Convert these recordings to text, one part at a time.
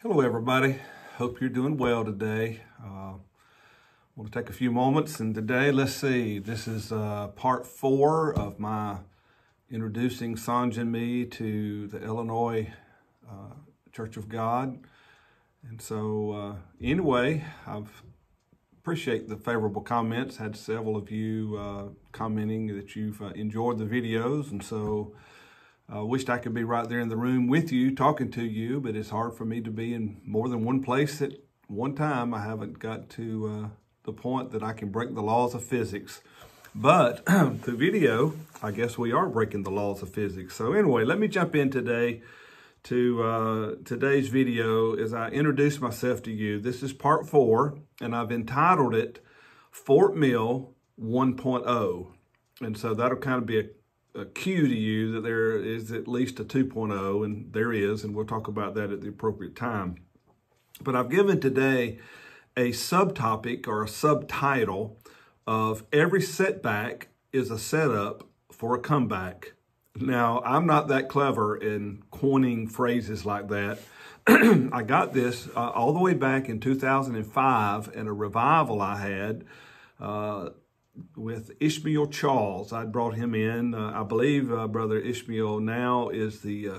Hello, everybody. Hope you're doing well today. I want to take a few moments, and today, let's see, this is part 4 of my introducing Sonja and me to the Illinois Church of God. And so, anyway, I appreciate the favorable comments. Had several of you commenting that you've enjoyed the videos, and so I wished I could be right there in the room with you, talking to you, but it's hard for me to be in more than one place at one time. I haven't got to the point that I can break the laws of physics. But through video, I guess we are breaking the laws of physics. So anyway, let me jump in today to today's video as I introduce myself to you. This is part 4, and I've entitled it Fort Mill 1.0. And so that'll kind of be a cue to you that there is at least a 2.0, and there is, and we'll talk about that at the appropriate time. But I've given today a subtopic or a subtitle of Every Setback is a Setup for a Comeback. Now, I'm not that clever in coining phrases like that. I got this all the way back in 2005 in a revival I had with Ishmael Charles. I brought him in. I believe Brother Ishmael now is the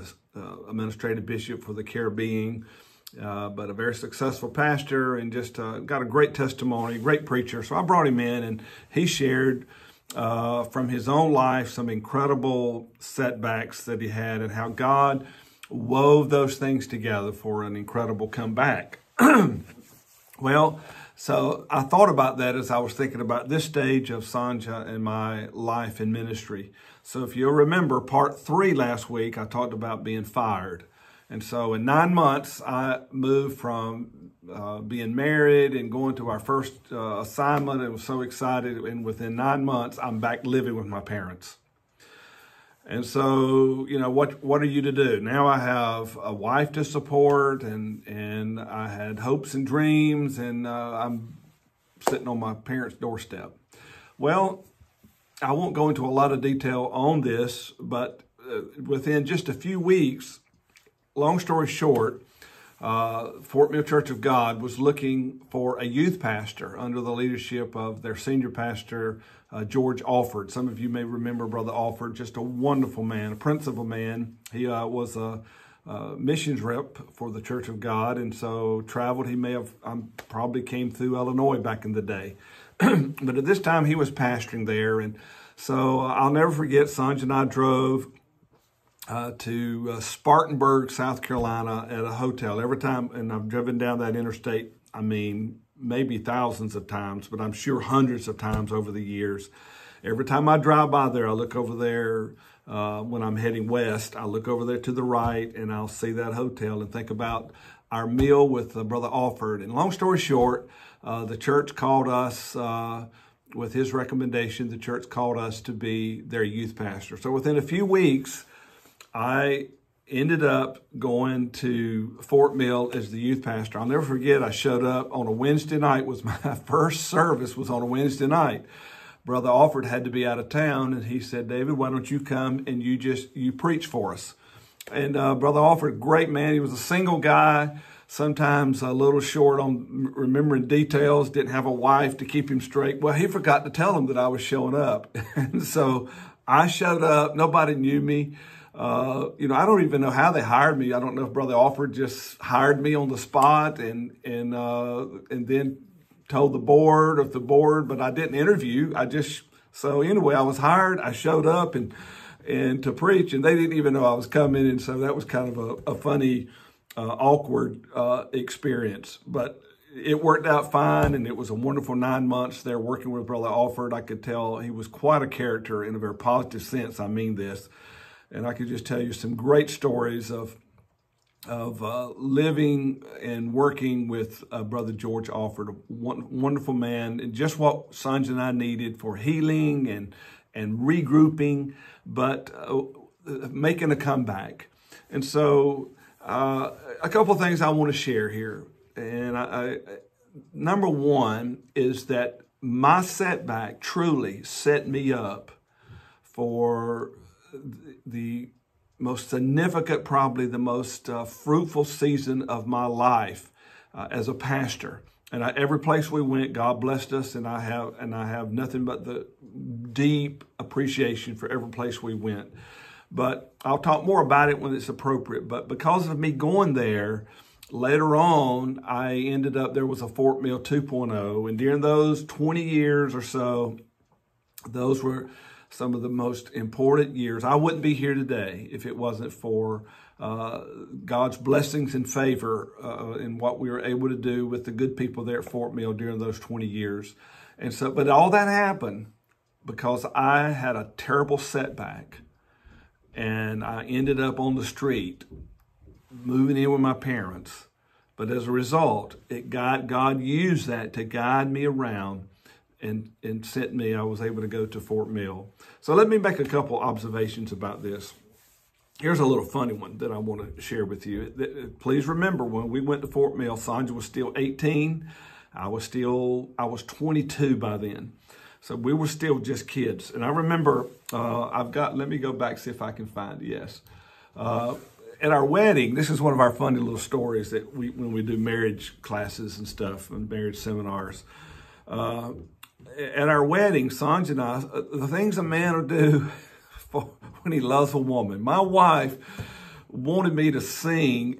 administrative bishop for the Caribbean, but a very successful pastor and just got a great testimony, great preacher. So I brought him in, and he shared from his own life some incredible setbacks that he had and how God wove those things together for an incredible comeback. Well, so I thought about that as I was thinking about this stage of Sonja and my life in ministry. So if you'll remember, part 3 last week, I talked about being fired. And so in 9 months, I moved from being married and going to our first assignment. I was so excited. And within 9 months, I'm back living with my parents. And so, you know, what are you to do? Now I have a wife to support, and I had hopes and dreams, and I'm sitting on my parents' doorstep. Well, I won't go into a lot of detail on this, but within just a few weeks, long story short, Fort Mill Church of God was looking for a youth pastor under the leadership of their senior pastor, George Alford. Some of you may remember Brother Alford, just a wonderful man, a principal man. He was a missions rep for the Church of God, and so traveled. He may have probably came through Illinois back in the day. But at this time, he was pastoring there. And so I'll never forget, Sonja and I drove to Spartanburg, South Carolina at a hotel. Every time, and I've driven down that interstate, I mean, maybe thousands of times, but I'm sure hundreds of times over the years. Every time I drive by there, I look over there when I'm heading west. I look over there to the right, and I'll see that hotel and think about our meal with Brother Alford. And long story short, the church called us, with his recommendation, the church called us to be their youth pastor. So within a few weeks, I ended up going to Fort Mill as the youth pastor. I'll never forget, I showed up on a Wednesday night. Was my first service was on a Wednesday night. Brother Alford had to be out of town, and he said, "David, why don't you come and you preach for us?" And Brother Alford, great man. He was a single guy, sometimes a little short on remembering details, didn't have a wife to keep him straight. Well, he forgot to tell him that I was showing up. And so I showed up. Nobody knew me. You know, I don't even know how they hired me. I don't know if Brother Alford just hired me on the spot and then told the board of the board, but I didn't interview. So anyway, I was hired. I showed up and to preach, and they didn't even know I was coming. And so that was kind of a funny, awkward experience, but it worked out fine. And it was a wonderful 9 months there working with Brother Alford. I could tell he was quite a character in a very positive sense. I mean this. And I could just tell you some great stories of living and working with Brother George Alford, a wonderful man, and just what Sonja and I needed for healing and regrouping, but making a comeback. And so a couple of things I want to share here. And number one is that my setback truly set me up for the most significant, probably the most fruitful season of my life as a pastor. And every place we went, God blessed us, and I have nothing but the deep appreciation for every place we went. But I'll talk more about it when it's appropriate. But because of me going there, later on, I ended up, there was a Fort Mill 2.0. And during those 20 years or so, those were some of the most important years. I wouldn't be here today if it wasn't for God's blessings and favor in what we were able to do with the good people there at Fort Mill during those 20 years. And so, but all that happened because I had a terrible setback, and I ended up on the street moving in with my parents. But as a result, God used that to guide me around and sent me. I was able to go to Fort Mill. So let me make a couple observations about this. Here's a little funny one that I want to share with you. Please remember, when we went to Fort Mill, Sonja was still 18. I was 22 by then. So we were still just kids. And I remember, let me go back, see if I can find, yes. At our wedding, this is one of our funny little stories that when we do marriage classes and stuff and marriage seminars. At our wedding, Sonja and I, the things a man will do when he loves a woman. My wife wanted me to sing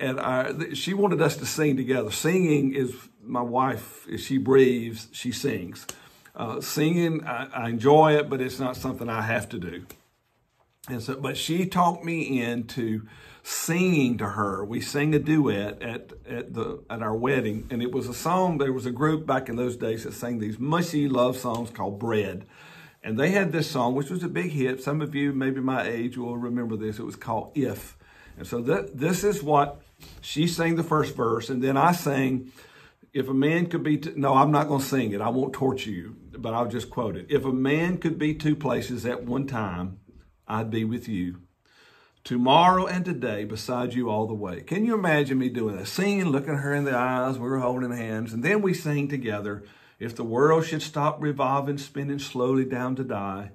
she wanted us to sing together. Singing is, my wife, if she breathes, she sings. Singing, I enjoy it, but it's not something I have to do. And so, but she talked me into singing to her. We sang a duet at our wedding, and it was a song. There was a group back in those days that sang these mushy love songs called Bread. And they had this song, which was a big hit. Some of you, maybe my age, will remember this. It was called If. And so this is what she sang the first verse. And then I sang, if a man could be, no, I'm not going to sing it. I won't torture you, but I'll just quote it. If a man could be two places at one time, I'd be with you. Tomorrow and today, beside you all the way. Can you imagine me doing that? Singing, looking her in the eyes, we were holding hands. And then we sang together, if the world should stop revolving, spinning slowly down to die,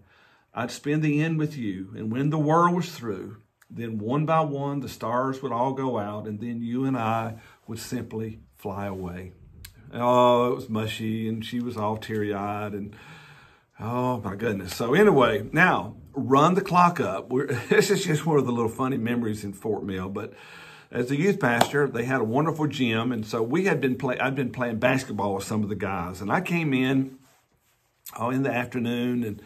I'd spend the end with you. And when the world was through, then one by one, the stars would all go out, and then you and I would simply fly away. Oh, it was mushy, and she was all teary-eyed, and oh my goodness. So anyway, now run the clock up. This is just one of the little funny memories in Fort Mill, but as a youth pastor, they had a wonderful gym, and so I'd been playing basketball with some of the guys, and I came in in the afternoon,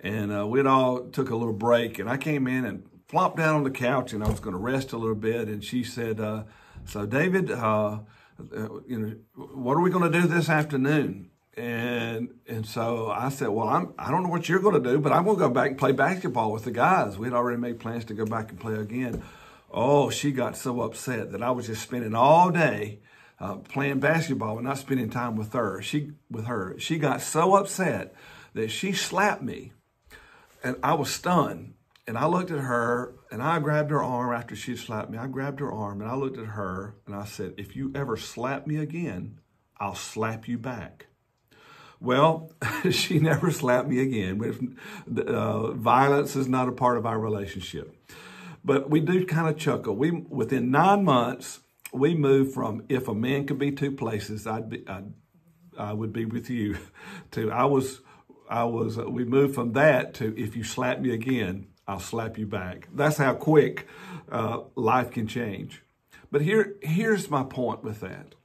and we'd all took a little break, and I came in and flopped down on the couch, and I was going to rest a little bit, and she said, "So David, what are we going to do this afternoon?" And so I said, "Well, I don't know what you're going to do, but I'm going to go back and play basketball with the guys." We'd already made plans to go back and play again. Oh, she got so upset that I was just spending all day playing basketball and not spending time with her. She got so upset that she slapped me, and I was stunned. And I looked at her, and I grabbed her arm after she slapped me. I grabbed her arm, and I looked at her, and I said, "If you ever slap me again, I'll slap you back." Well, she never slapped me again. Violence is not a part of our relationship. But we do kind of chuckle. Within 9 months, we moved from if a man could be two places, I would be with you, to we moved from that to if you slap me again, I'll slap you back. That's how quick life can change. But here's my point with that.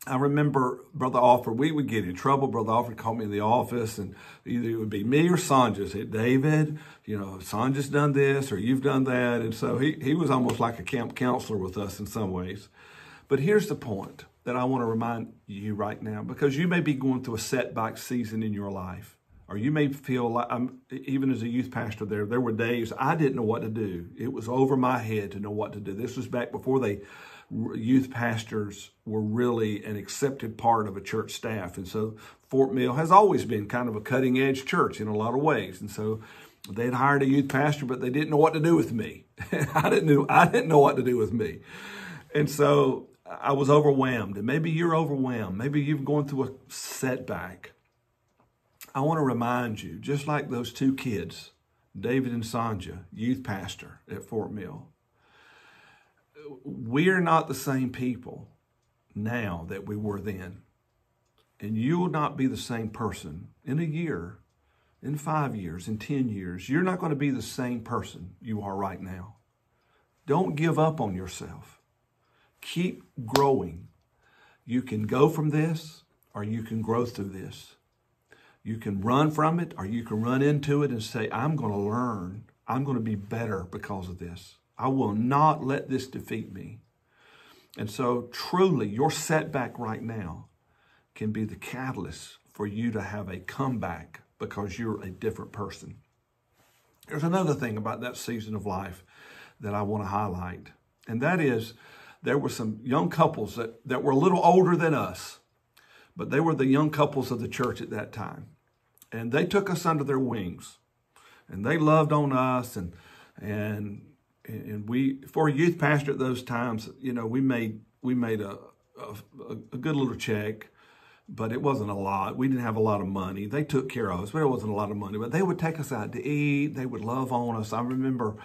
I remember Brother Alford, we would get in trouble. Brother Alford called me in the office, and either it would be me or Sonja. Say, "David, Sonja's done this or you've done that." And so he was almost like a camp counselor with us in some ways. But here's the point that I want to remind you right now, because you may be going through a setback season in your life, or you may feel like, even as a youth pastor there were days I didn't know what to do. It was over my head to know what to do. This was back before youth pastors were really an accepted part of a church staff. And so Fort Mill has always been kind of a cutting edge church in a lot of ways. And so they'd hired a youth pastor, but they didn't know what to do with me. I didn't know what to do with me. And so I was overwhelmed. And maybe you're overwhelmed. Maybe you've gone through a setback. I want to remind you, just like those two kids David and Sonja, youth pastor at Fort Mill. We're not the same people now that we were then. And you will not be the same person in a year, in 5 years, in 10 years. You're not going to be the same person you are right now. Don't give up on yourself. Keep growing. You can go from this, or you can grow through this. You can run from it, or you can run into it and say, I'm going to learn. I'm going to be better because of this. I will not let this defeat me. And so truly, your setback right now can be the catalyst for you to have a comeback because you're a different person. There's another thing about that season of life that I want to highlight. And that is, there were some young couples that were a little older than us, but they were the young couples of the church at that time. And they took us under their wings. And they loved on us. And we, for a youth pastor at those times, you know, we made a good little check. But it wasn't a lot. We didn't have a lot of money. They took care of us, but it wasn't a lot of money. But they would take us out to eat. They would love on us. I remember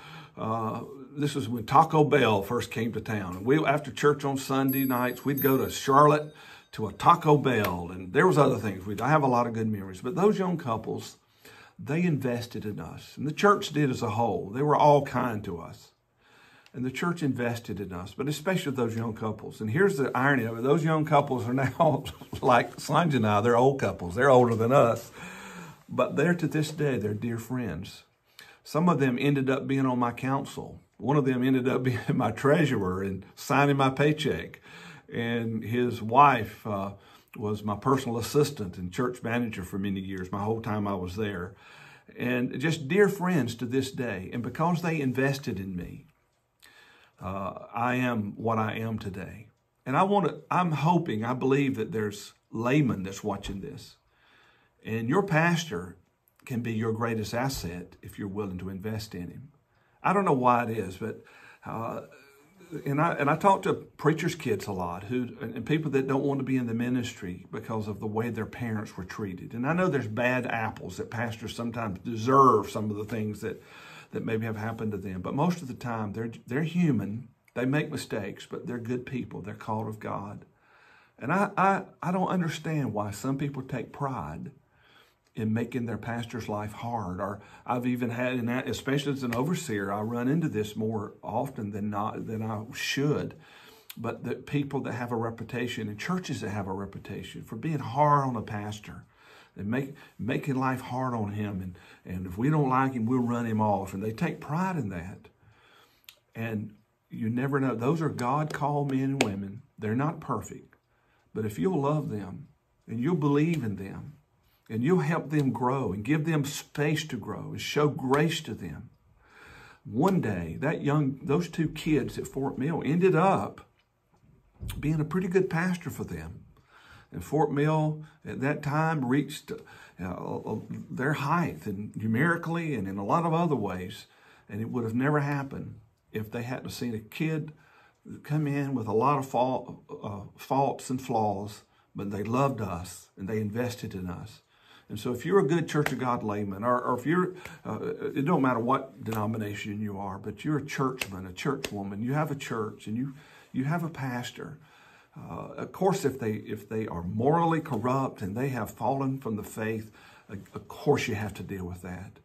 this was when Taco Bell first came to town. And after church on Sunday nights, we'd go to Charlotte to a Taco Bell. And there was other things. I have a lot of good memories. But those young couples, they invested in us. And the church did as a whole. They were all kind to us. And the church invested in us, but especially those young couples. And here's the irony of it. Those young couples are now like Sonja and I. They're old couples. They're older than us. But they're, to this day, they're dear friends. Some of them ended up being on my council. One of them ended up being my treasurer and signing my paycheck. And his wife was my personal assistant and church manager for many years, my whole time I was there. And just dear friends to this day. And because they invested in me, I am what I am today. And I'm hoping, I believe that there's laymen that's watching this. And your pastor can be your greatest asset if you're willing to invest in him. I don't know why it is, but and I talk to preachers' kids a lot and people that don't want to be in the ministry because of the way their parents were treated. And I know there's bad apples that pastors sometimes deserve some of the things that maybe have happened to them. But most of the time, they're human. They make mistakes, but they're good people. They're called of God. And I don't understand why some people take pride in making their pastor's life hard. Or I've even had, especially as an overseer, I run into this more often than I should. But the people that have a reputation, and churches that have a reputation for being hard on a pastor, and making life hard on him. And if we don't like him, we'll run him off. And they take pride in that. And you never know. Those are God-called men and women. They're not perfect. But if you'll love them and you'll believe in them and you'll help them grow and give them space to grow and show grace to them, one day those two kids at Fort Mill ended up being a pretty good pastor for them. And Fort Mill at that time reached their height, and numerically and in a lot of other ways. And it would have never happened if they hadn't seen a kid come in with a lot of faults and flaws, but they loved us and they invested in us. And so if you're a good Church of God layman, or if you're, it don't matter what denomination you are, but you're a churchman, a churchwoman, you have a church and you have a pastor. Of course, if they are morally corrupt and they have fallen from the faith, of course you have to deal with that.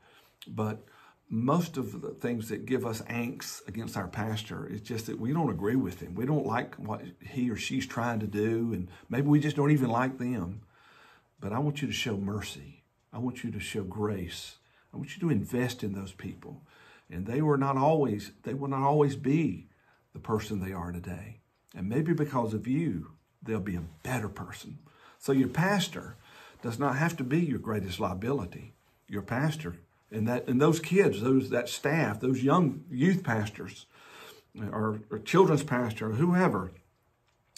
But most of the things that give us angst against our pastor is just that we don't agree with him. We don't like what he or she's trying to do, and maybe we just don't even like them. But I want you to show mercy. I want you to show grace. I want you to invest in those people. And they will not always be the person they are today. And maybe because of you, they'll be a better person. So your pastor does not have to be your greatest liability. Your pastor and those kids, that staff, those young youth pastors or children's pastor or whoever,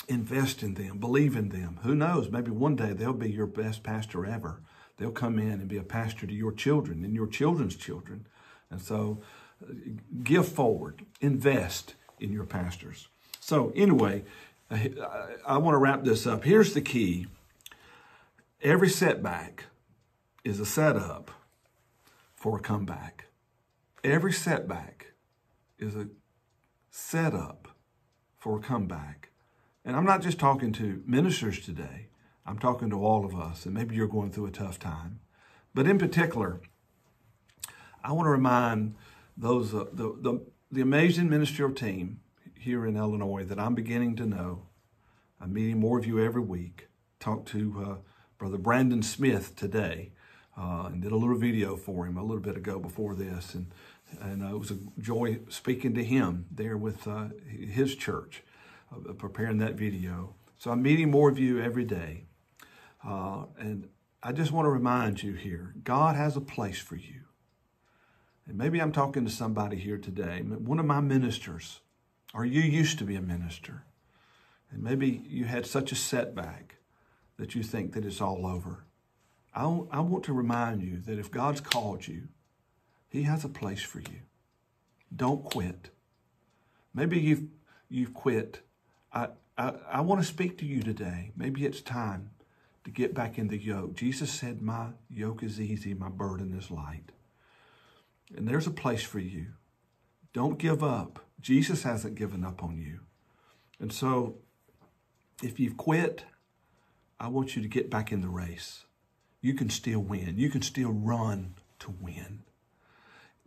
invest in them, believe in them. Who knows? Maybe one day they'll be your best pastor ever. They'll come in and be a pastor to your children and your children's children. And so give forward, invest in your pastors. So anyway, I want to wrap this up. Here's the key. Every setback is a setup for a comeback. Every setback is a setup for a comeback. And I'm not just talking to ministers today. I'm talking to all of us, and maybe you're going through a tough time. But in particular, I want to remind those the amazing ministerial team here in Illinois that I'm beginning to know. I'm meeting more of you every week. Talked to Brother Brandon Smith today and did a little video for him a little bit ago before this. And it was a joy speaking to him there with his church, preparing that video. So I'm meeting more of you every day. And I just want to remind you here, God has a place for you. And maybe I'm talking to somebody here today, one of my ministers, or you used to be a minister. And maybe you had such a setback that you think that it's all over. I want to remind you that if God's called you, He has a place for you. Don't quit. Maybe you've quit. I want to speak to you today. Maybe it's time to get back in the yoke. Jesus said, my yoke is easy, my burden is light. And there's a place for you. Don't give up. Jesus hasn't given up on you. And so if you've quit, I want you to get back in the race. You can still win. You can still run to win.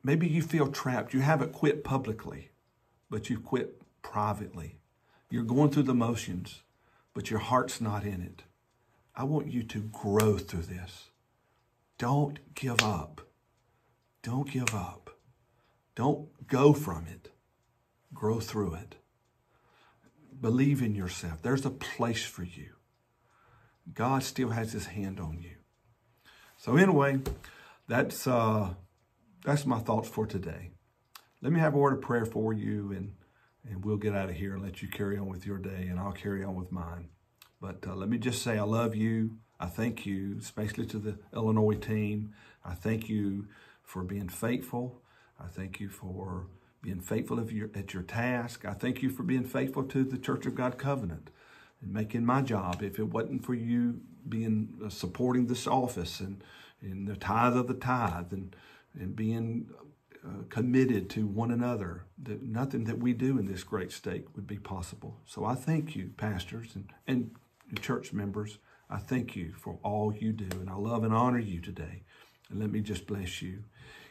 Maybe you feel trapped. You haven't quit publicly, but you've quit privately. You're going through the motions, but your heart's not in it. I want you to grow through this. Don't give up. Don't give up. Don't go from it. Grow through it. Believe in yourself. There's a place for you. God still has His hand on you. So anyway, that's my thoughts for today. Let me have a word of prayer for you, and we'll get out of here and let you carry on with your day, and I'll carry on with mine. But let me just say I love you. I thank you, especially to the Illinois team. I thank you for being faithful. I thank you for being faithful at your task. I thank you for being faithful to the Church of God Covenant and making my job. If it wasn't for you being supporting this office and the tithe of the tithe and being committed to one another, that nothing that we do in this great state would be possible. So I thank you, pastors and church members. I thank you for all you do, and I love and honor you today. And let me just bless you.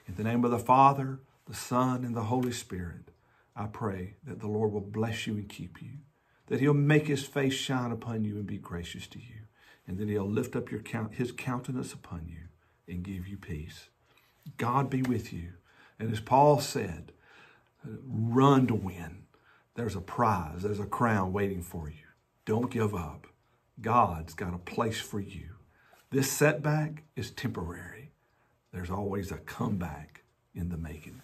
In the name of the Father, the Son, and the Holy Spirit, I pray that the Lord will bless you and keep you, that He'll make His face shine upon you and be gracious to you, and that He'll lift up His countenance upon you and give you peace. God be with you. And as Paul said, run to win. There's a prize. There's a crown waiting for you. Don't give up. God's got a place for you. This setback is temporary. There's always a comeback in the making.